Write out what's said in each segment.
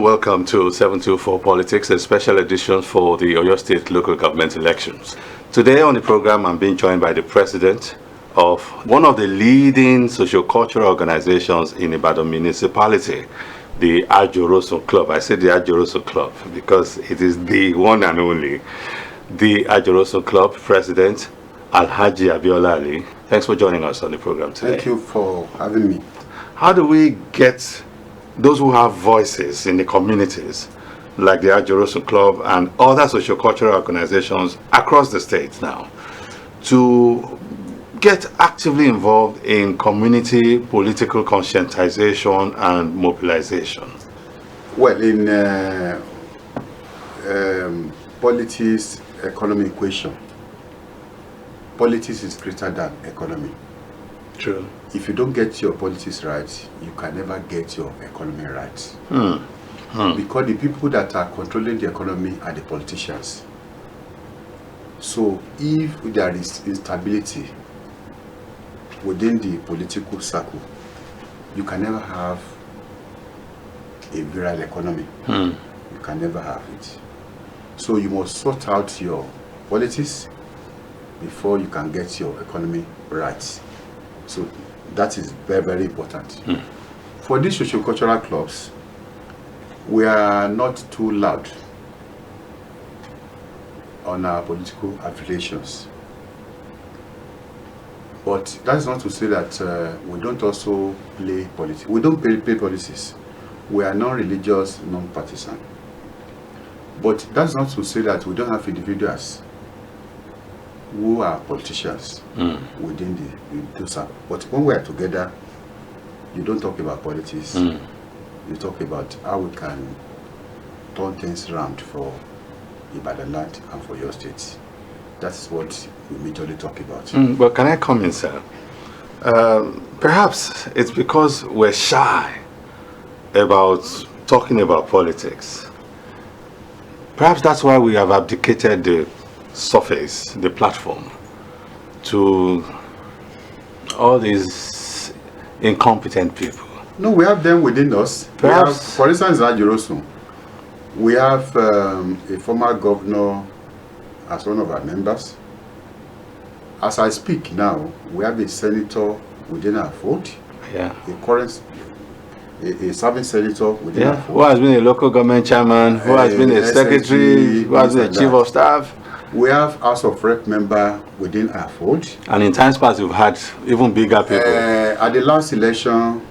welcome to 724 Politics, a special edition for the Oyo State local government elections. Today on the program, I'm being joined by the president of one of the leading socio-cultural organizations in Ibadan municipality, the Ajorosun Club. I say the Ajorosun Club because it is the one and only, the Ajorosun Club president, Alhaji Abiola Ali. Thanks for joining us on the program today. Thank you for having me. How do we get those who have voices in the communities, like the Ajorosun Club and other socio-cultural organizations across the state now, to get actively involved in community political conscientization and mobilization? Well, in politics economy equation, politics is greater than economy. True. If you don't get your politics right, you can never get your economy right. Because the people that are controlling the economy are the politicians. So if there is instability within the political circle, you can never have a virile economy. You can never have it. So you must sort out your politics before you can get your economy right. So that is very, very important. For these socio-cultural clubs, we are not too loud on our political affiliations. But that's not to say that we don't also play politics. We don't play politics. We are non-religious, non-partisan. But that's not to say that we don't have individuals who are politicians within the circle. But when we are together, you don't talk about politics. You talk about how we can turn things around for Ibadan land and for your state. That's what we majorly talk about. But can I come in, sir? Perhaps it's because we're shy about talking about politics. Perhaps that's why we have abdicated the surface, the platform, to all these incompetent people. No, we have them within us. Perhaps, for instance, at Ajorosun, we have a former governor as one of our members. As I speak now, we have a senator within our fold. Yeah. A current, a serving senator within our fold. Who has been a local government chairman, who has been a secretary, who has been a chief of staff. We have House of Rep member within our fold. And in times past, we've had even bigger people. At the last election,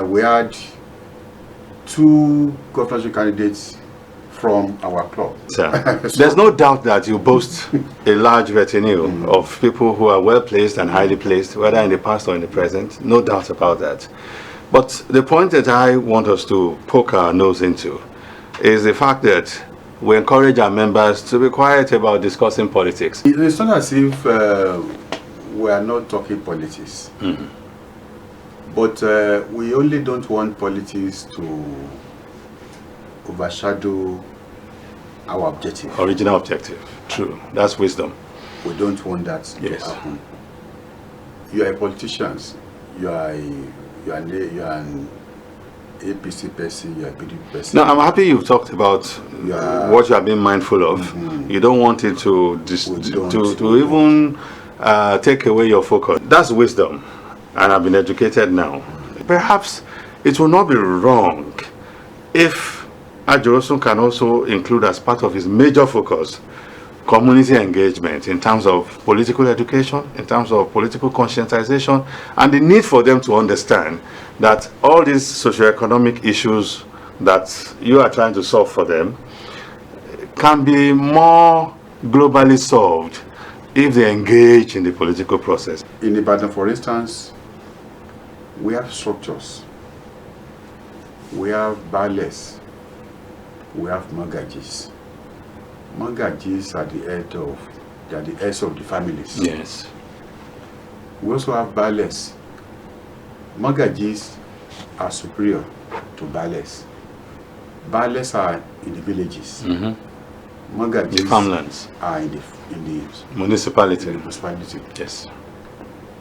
we had 2 governorship candidates from our club. Sir, there's no doubt that you boast a large retinue of people who are well placed and highly placed, whether in the past or in the present. No doubt about that. But the point that I want us to poke our nose into is the fact that we encourage our members to be quiet about discussing politics. It's not as if we are not talking politics. But we only don't want politics to overshadow our objective. Original objective. True. That's wisdom. We don't want that to happen. You are a politician. You are an APC person, you are a PDP person. No, I'm happy you've talked about what you have been mindful of. You don't want it to even take away your focus. That's wisdom, and I've been educated now. Perhaps it will not be wrong if Ajorosun can also include as part of his major focus community engagement in terms of political education, in terms of political conscientization, and the need for them to understand that all these socioeconomic issues that you are trying to solve for them can be more globally solved if they engage in the political process. In Ibadan, for instance, we have structures. We have baales. We have magajis. Magajis are the heads of the families. Yes. We also have baales. Magajis are superior to baales. Baales are in the villages. Magajis the farmlands are in the municipality. municipality. Yes.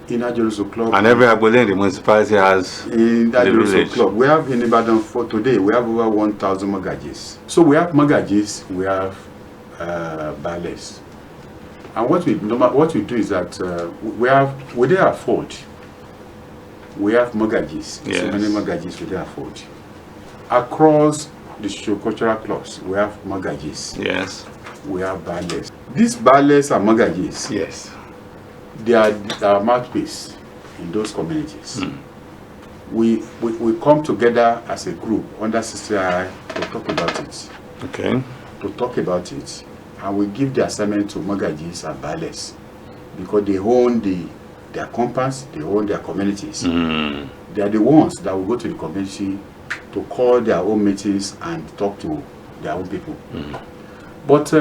In Ajeruso Club. And every Agbole in the municipality has in the Ajeruso village. Club. We have in Ibadan for today, we have over 1,000 magajis. So we have magajis, we have ballets. And what we do is that we didn't afford. We have magajis, Yes. so many magajis we didn't afford. Across the cultural clubs, we have magajis. Yes. We have ballets. These ballets and magajis, Yes. they are our mouthpiece in those communities. We come together as a group under CCI to talk about it. Okay. To talk about it, and we give the assignment to magajis and ballets because they own their compounds, they own their communities. They are the ones that will go to the community to call their own meetings and talk to their own people. But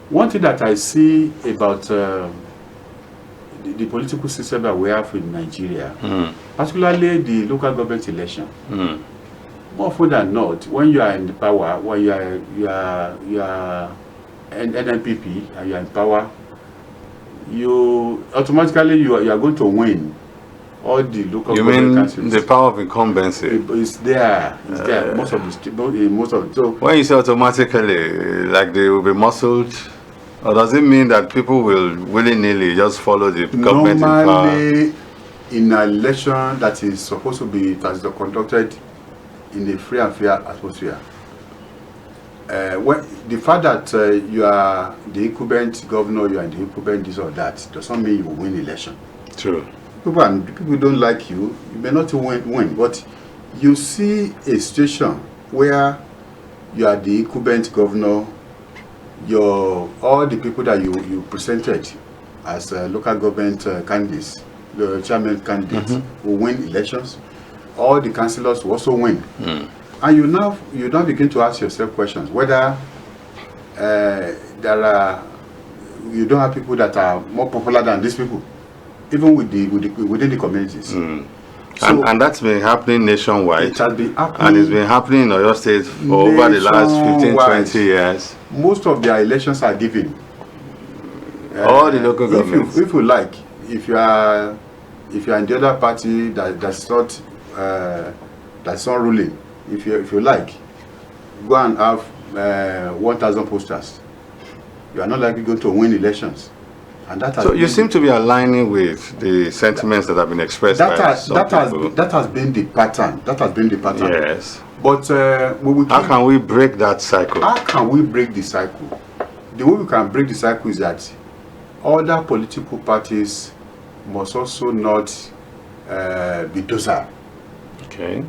one thing that I see about the political system that we have in Nigeria, particularly the local government election, more often than not, when you are in the power, when you are an NNPP and you are in power, you automatically you are going to win all the local government councils. You mean the power of incumbency? It's there. It's there. Most of so when you say automatically, like they will be muscled, or does it mean that people will willy-nilly just follow the government in power? Normally, in an election that is supposed to be conducted in a free and fair atmosphere, when the fact that you are the incumbent governor, you are the incumbent this or that, doesn't mean you will win election. True. People don't like you. You may not win, but you see a situation where you are the incumbent governor. All the people that you presented as local government candidates, the chairman candidates, will win elections. All the councillors will also win. And you now begin to ask yourself questions whether you don't have people that are more popular than these people, even within the communities. So, and that's been happening nationwide. It has been happening, and it's been happening in Oyo State for over the last 15-20 years. Most of their elections are given. All the local governments. If you like, if you are in the other party that's not ruling, if you like, go and have 1,000 posters. You are not likely going to win elections. And that you seem to be aligning with the sentiments that have been expressed by some people. That has been the pattern. That has been the pattern. Yes. But how can we break that cycle? How can we break the cycle? The way we can break the cycle is that other political parties must also not be docile. Okay.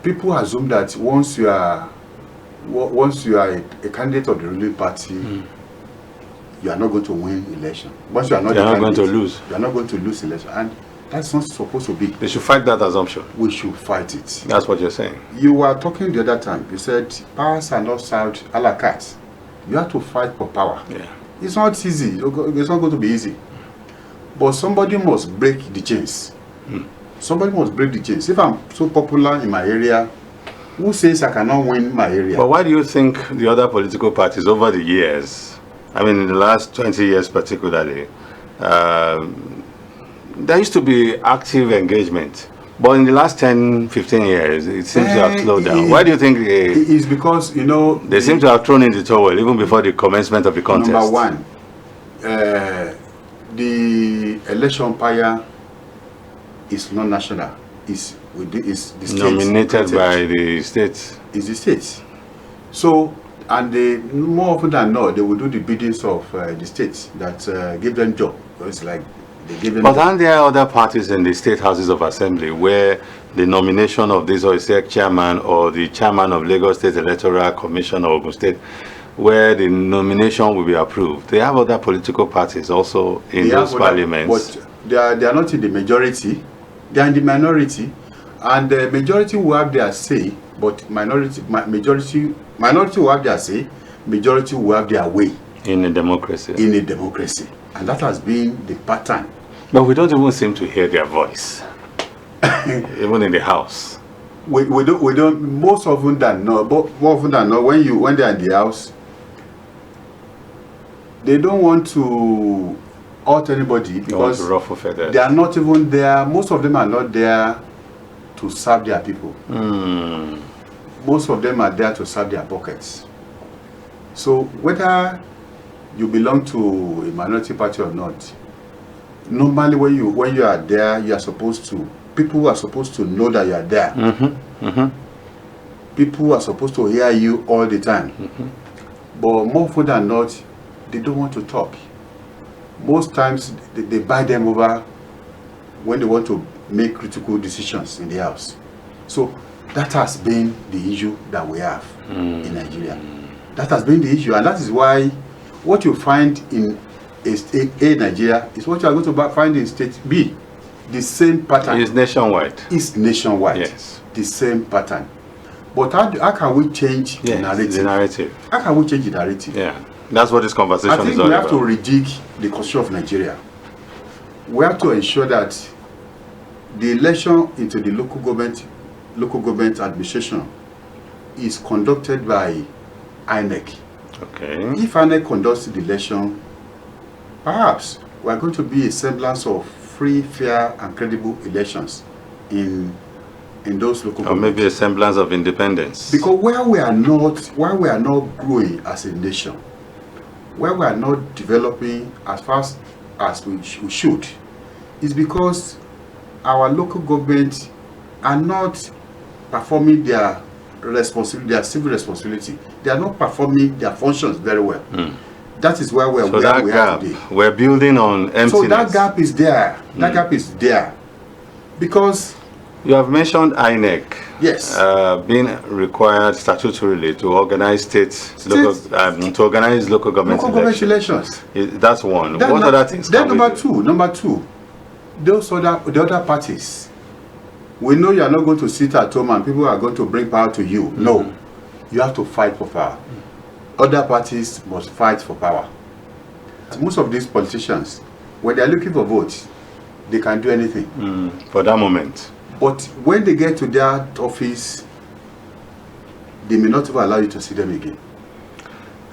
People assume that once you are a candidate of the ruling party, you are not going to win election. Once you are not, going to lose. You are not going to lose election, and that's not supposed to be. They should fight that assumption. We should fight it. That's what you're saying. You were talking the other time. You said powers are not served a la carte. You have to fight for power. Yeah. It's not easy. It's not going to be easy. But somebody must break the chains. Somebody must break the chains. If I'm so popular in my area, who says I cannot win my area? But why do you think the other political parties over the years, I mean in the last 20 years particularly, there used to be active engagement, but in the last 10-15 years it seems to have slowed down? Why do you think it's because they seem to have thrown in the towel even before the commencement of the contest? Number one, the election umpire is not national. It's the state. Nominated by the state. It's the state. So, and more often than not, they will do the biddings of the states that give them job. So it's like they give them. But aren't there other parties in the state houses of assembly where the nomination of this OISEC chairman or the chairman of Lagos State Electoral Commission or Ogun State, where the nomination will be approved? They have other political parties also in those parliaments. But they are not in the majority. They are in the minority, and the majority will have their say, but majority will have their say, majority will have their way. In a democracy. In a democracy. And that has been the pattern. But we don't even seem to hear their voice, even in the house. We don't most often than not, when they are in the house, they don't want to hurt anybody because to ruffle feathers. they are not even there. Most of them are not there to serve their people. Most of them are there to serve their pockets. So whether you belong to a minority party or not, normally when you are there, you are supposed to. People are supposed to know that you are there. People are supposed to hear you all the time. But more often than not, they don't want to talk. Most times they buy them over when they want to make critical decisions in the house. So that has been the issue that we have in Nigeria. That has been the issue, and that is why what you find in state A Nigeria is what you are going to find in state B. The same pattern. It's nationwide. It's nationwide. Yes. The same pattern. But how can we change the narrative? The narrative. How can we change the narrative? Yeah. That's what this conversation is all about. I think we have to rejig the constitution of Nigeria. We have to ensure that the election into the local government administration is conducted by INEC. Okay. If INEC conducts the election, perhaps we are going to be a semblance of free, fair, and credible elections in those local or maybe a semblance of independence. Because where we are not growing as a nation, where we are not developing as fast as we should, is because our local government are not performing their responsibility, their civil responsibility. They are not performing their functions very well. That is where we are today. We're building on emptiness. So that gap is there. That gap is there. Because you have mentioned INEC. Yes. Being required statutorily to organize to organize local government elections. That's one. What other things? Then number two, the other parties. We know you are not going to sit at home and people are going to bring power to you. No, you have to fight for power. Other parties must fight for power. Most of these politicians, when they are looking for votes, they can do anything for that moment. But when they get to that office, they may not even allow you to see them again.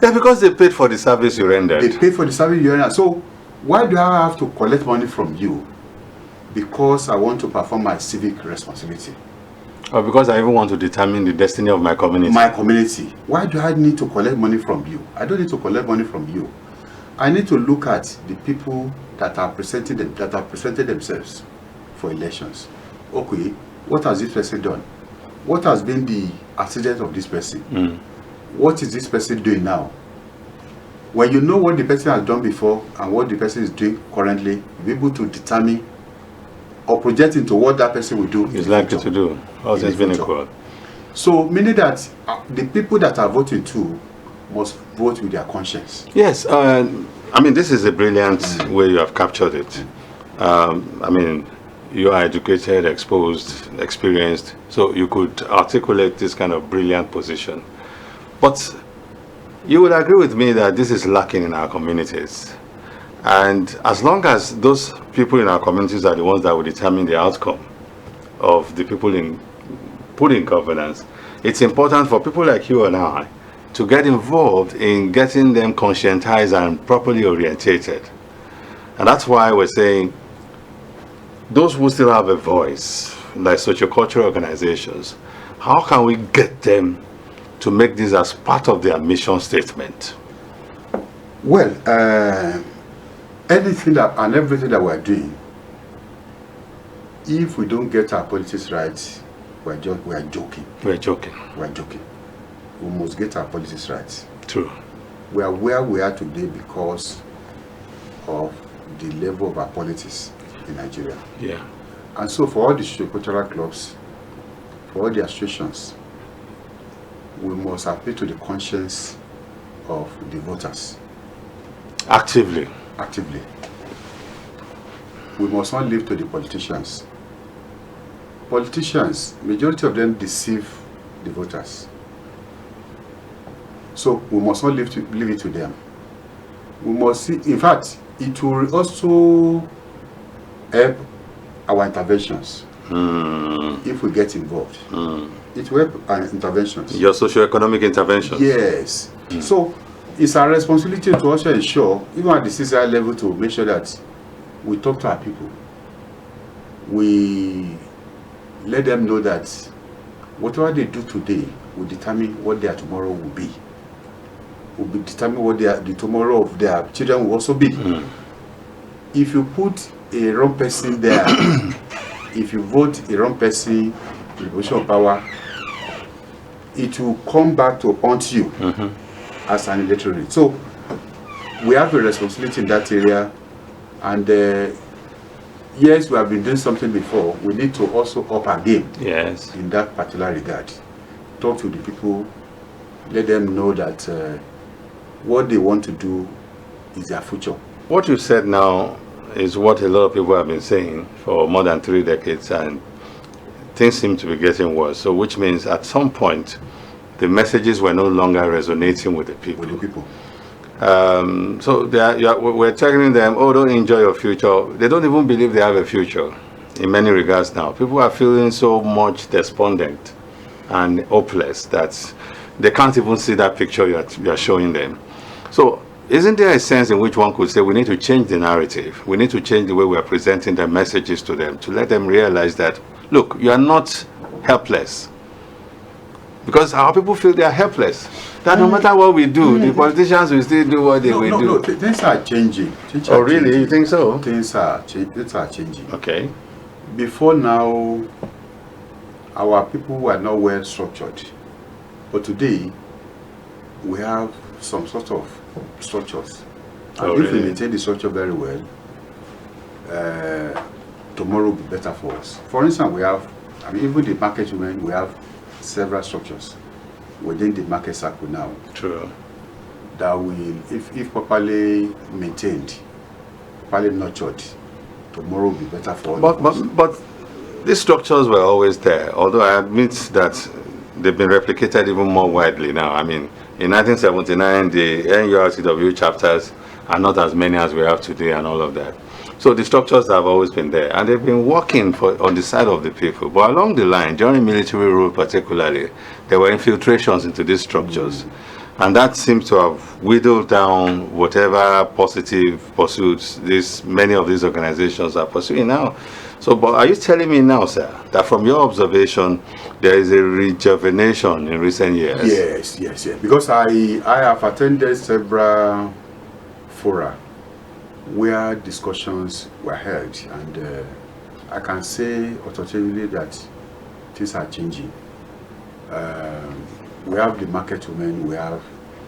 Yeah, because they paid for the service you rendered. They paid for the service you rendered. So why do I have to collect money from you? Because I want to perform my civic responsibility. Or because I even want to determine the destiny of my community. My community. Why do I need to collect money from you? I don't need to collect money from you. I need to look at the people that are presented themselves for elections. Okay, what has this person done? What has been the accident of this person? What is this person doing now? When you know what the person has done before and what the person is doing currently, you'll be able to determine or project into what that person will do. Is likely to do. All things being equal. So, meaning that the people that are voting too must vote with their conscience. Yes, I mean, this is a brilliant way you have captured it. I mean, you are educated, exposed, experienced, so you could articulate this kind of brilliant position. But you would agree with me that this is lacking in our communities. And as long as those people in our communities are the ones that will determine the outcome of the people put in governance, it's important for people like you and I to get involved in getting them conscientized and properly orientated. And that's why we're saying those who still have a voice, like sociocultural organizations, how can we get them to make this as part of their mission statement? Well, anything and everything that we're doing, if we don't get our politics right, we are joking. We're joking. We're joking. We must get our politics right. True. We are where we are today because of the level of our politics in Nigeria. Yeah. And so for all the sociocultural clubs, for all the associations, we must appeal to the conscience of the voters. Actively. Actively. We must not leave to the politicians. Politicians, majority of them deceive the voters. So we must not leave it to them. We must see, in fact, it will also help our interventions if we get involved. It will help our interventions. Your socio-economic interventions. Yes. So it's our responsibility to also ensure, even at the CCI level, to make sure that we talk to our people. We let them know that whatever they do today will determine what their tomorrow will be. Will be determine what the tomorrow of their children will also be. If you put a wrong person there, if you vote a wrong person in the position of power, it will come back to haunt you as an electorate. So we have a responsibility in that area, and yes, we have been doing something before. We need to also up our game. Yes. In that particular regard, talk to the people, let them know that what they want to do is their future. What you said now is what a lot of people have been saying for more than 3 decades, and things seem to be getting worse. So, which means at some point, the messages were no longer resonating with the people. So we're telling them, oh, don't enjoy your future. They don't even believe they have a future in many regards now. People are feeling so much despondent and hopeless that they can't even see that picture you're showing them. So isn't there a sense in which one could say we need to change the narrative? We need to change the way we are presenting the messages to them to let them realize that, look, you are not helpless. Because our people feel they are helpless. That no matter what we do, the politicians will still do what they will do. No, things are changing. Oh, really? You think so? Things are changing. Okay. Before now, our people were not well structured. But today, we have some sort of structures. And if we maintain the structure very well, tomorrow will be better for us. For instance, we have, even the market women, we have several structures within the market circle now. True. That will, if properly maintained, properly nurtured, tomorrow will be better for all of us. But these structures were always there, although I admit that they've been replicated even more widely now. I mean, in 1979, the NURTW chapters are not as many as we have today and all of that. So the structures have always been there, and they've been working on the side of the people. But along the line, during military rule particularly, there were infiltrations into these structures. And that seems to have whittled down whatever positive pursuits many of these organizations are pursuing now. So, but are you telling me now, sir, that from your observation, there is a rejuvenation in recent years? Yes. Because I have attended several fora where discussions were held, and I can say authoritatively that things are changing. We have the market women, we have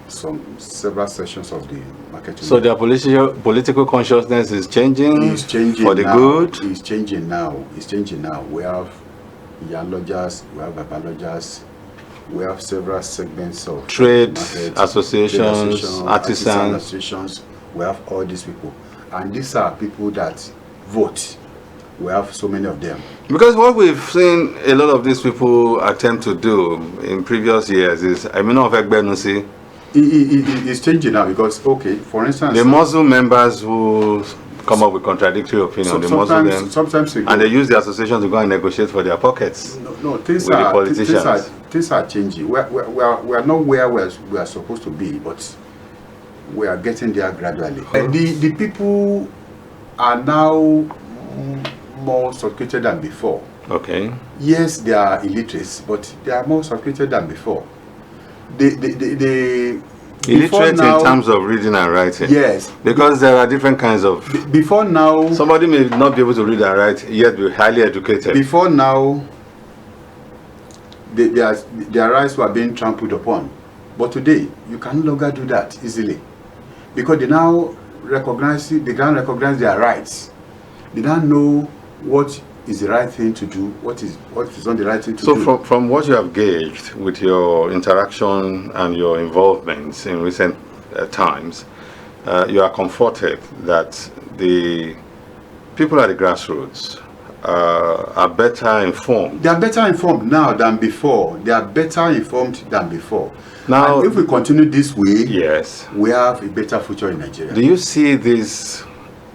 several sessions of the market women. So their political consciousness is changing. It's changing for the now. good. It's changing now. We have young lodgers, we have babalodgers, we have several segments of trade market, associations, artisan associations. We have all these people, and these are people that vote. We have so many of them. Because what we've seen a lot of these people attempt to do in previous years is, it's changing now because, okay, for instance, the Muslim members who come up with contradictory opinions, they muzzle them, sometimes and they use the association to go and negotiate for their pockets. Things are changing. We are not where we are supposed to be, but we are getting there gradually. The people are now more sophisticated than before. Okay. Yes, they are illiterates, but they are more sophisticated than before. Illiterate in terms of reading and writing. Yes. Because there are different kinds of... Before now... Somebody may not be able to read and write, yet be highly educated. Before now, their rights were being trampled upon. But today, you can no longer do that easily. Because they now recognize their rights. They now know what is the right thing to do, what is not the right thing to do. So from what you have gauged with your interaction and your involvements in recent times, you are comforted that the people at the grassroots are better informed. They are better informed now than before. They are better informed than before. Now, and if we continue this way, yes, we have a better future in Nigeria. Do you see this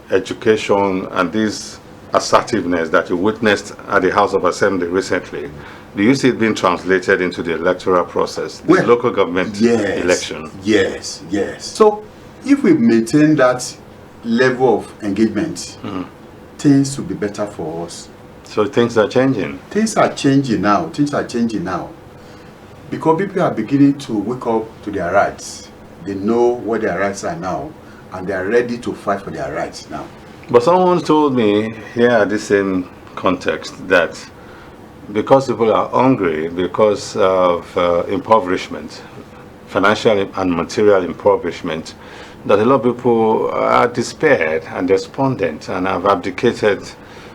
education and this assertiveness that you witnessed at the House of Assembly recently Do you see it being translated into the electoral process, the local government election? Yes. So if we maintain that level of engagement, things will be better for us. So things are changing? Things are changing now. Because people are beginning to wake up to their rights. They know what their rights are now, and they are ready to fight for their rights now. But someone told me here at the same context that because people are hungry because of impoverishment, financial and material impoverishment, that a lot of people are despaired and despondent and have abdicated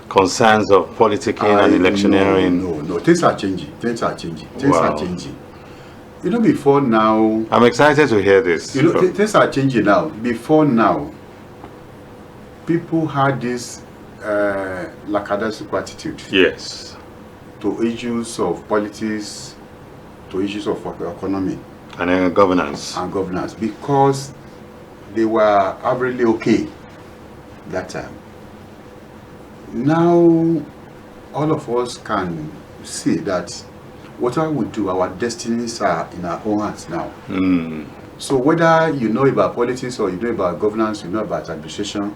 concerns of politicking and electioneering. No. Things are changing. Things are changing. You know, before now... I'm excited to hear this. You know, things are changing now. Before now, people had this lackadaisical attitude. Yes. To issues of politics, to issues of economy. And governance. Because they were averagely okay that time. Now, all of us can see that whatever we do, our destinies are in our own hands now. So whether you know about politics or you know about governance, you know about administration,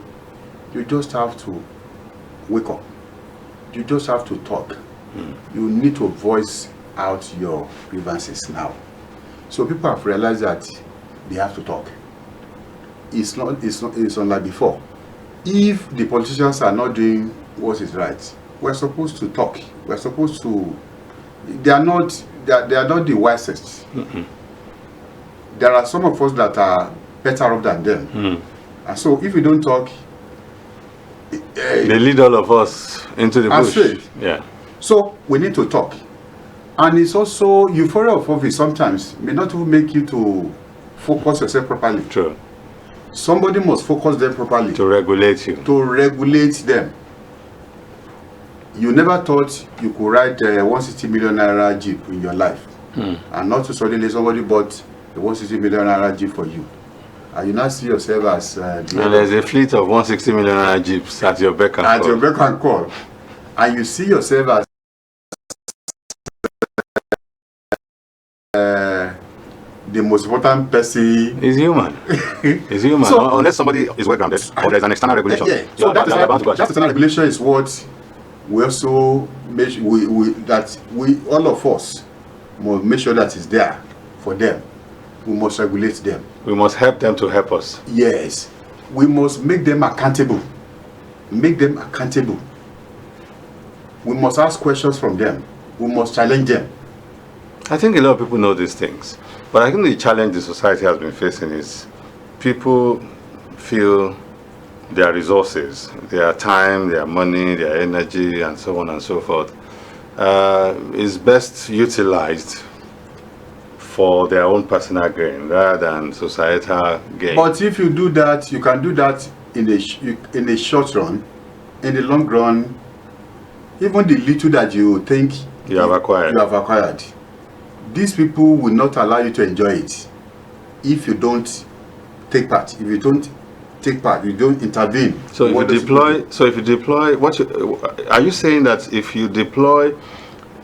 you just have to wake up. You just have to talk. You need to voice out your grievances now. So people have realized that they have to talk. It's not like before. If the politicians are not doing what is right, we're supposed to talk. We're supposed to. They are not the wisest. There are some of us that are better off than them. And so if we don't talk, they lead all of us into the bush. Yeah. So we need to talk. And it's also euphoria of office sometimes may not even make you to focus yourself properly. True. Somebody must focus them properly. To regulate you. To regulate them. You never thought you could ride a 160 million naira Jeep in your life. And not to suddenly somebody bought a 160 million naira Jeep for you. And you now see yourself as... and there's a fleet of 160 million naira Jeeps at your beck and call. At your beck and call. And you see yourself as the most important person. Is human. Is human. So, unless somebody is well grounded or there's an external regulation. So that external regulation is what we also make we all of us must make sure that it's there for them. We must regulate them. We must help them to help us. Yes. We must make them accountable. Make them accountable. We must ask questions from them. We must challenge them. I think a lot of people know these things. But I think the challenge the society has been facing is people feel their resources, their time, their money, their energy, and so on and so forth, is best utilized for their own personal gain rather than societal gain. But if you do that, you can do that in the short run. In the long run, even the little that you think you have acquired, these people will not allow you to enjoy it if you don't take part. If you don't take part, you don't intervene. So if you deploy, are you saying that if you deploy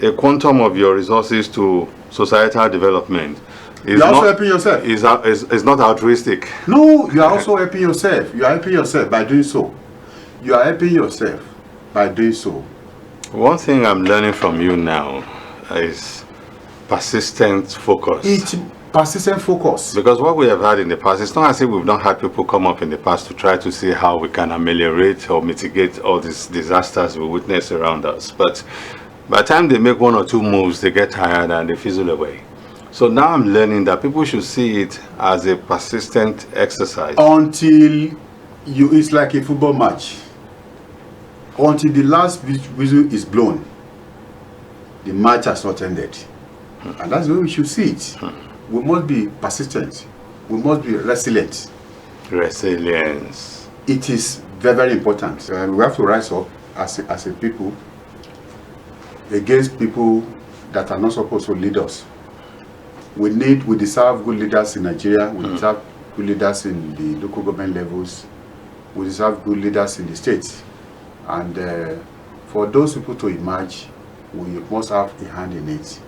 a quantum of your resources to societal development, you're also helping yourself? Is not altruistic? No, you are also helping yourself. You are helping yourself by doing so. You are helping yourself by doing so. One thing I'm learning from you now is persistent focus. It's persistent focus. Because what we have had in the past, it's not as if we've not had people come up in the past to try to see how we can ameliorate or mitigate all these disasters we witness around us. But by the time they make one or two moves, they get tired and they fizzle away. So now I'm learning that people should see it as a persistent exercise. Until it's like a football match. Until the last whistle is blown, the match has not ended. And that's the way we should see it. We must be persistent. We must be resilient. Resilience. It is very, very important. We have to rise up as a people against people that are not supposed to lead us. We deserve good leaders in Nigeria. We deserve good leaders in the local government levels. We deserve good leaders in the states. And for those people to emerge, we must have a hand in it.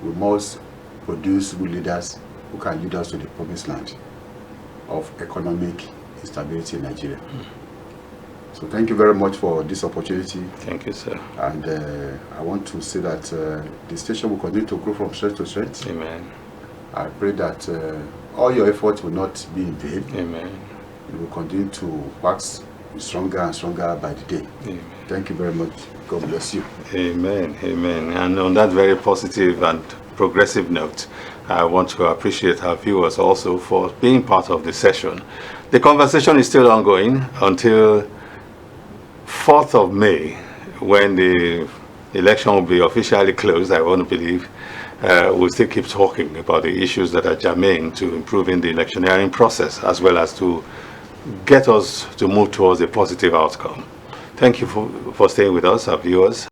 We must produce good leaders who can lead us to the promised land of economic stability in Nigeria. So thank you very much for this opportunity. Thank you, sir. And I want to say that the station will continue to grow from strength to strength. Amen. I pray that all your efforts will not be in vain. Amen. You will continue to wax stronger and stronger by the day. Amen. Thank you very much. God bless you. Amen. Amen. And on that very positive and progressive note, I want to appreciate our viewers also for being part of the session. The conversation is still ongoing until 4th of May, when the election will be officially closed, I want to believe. We'll still keep talking about the issues that are germane to improving the electioneering process, as well as to get us to move towards a positive outcome. Thank you for staying with us, our viewers.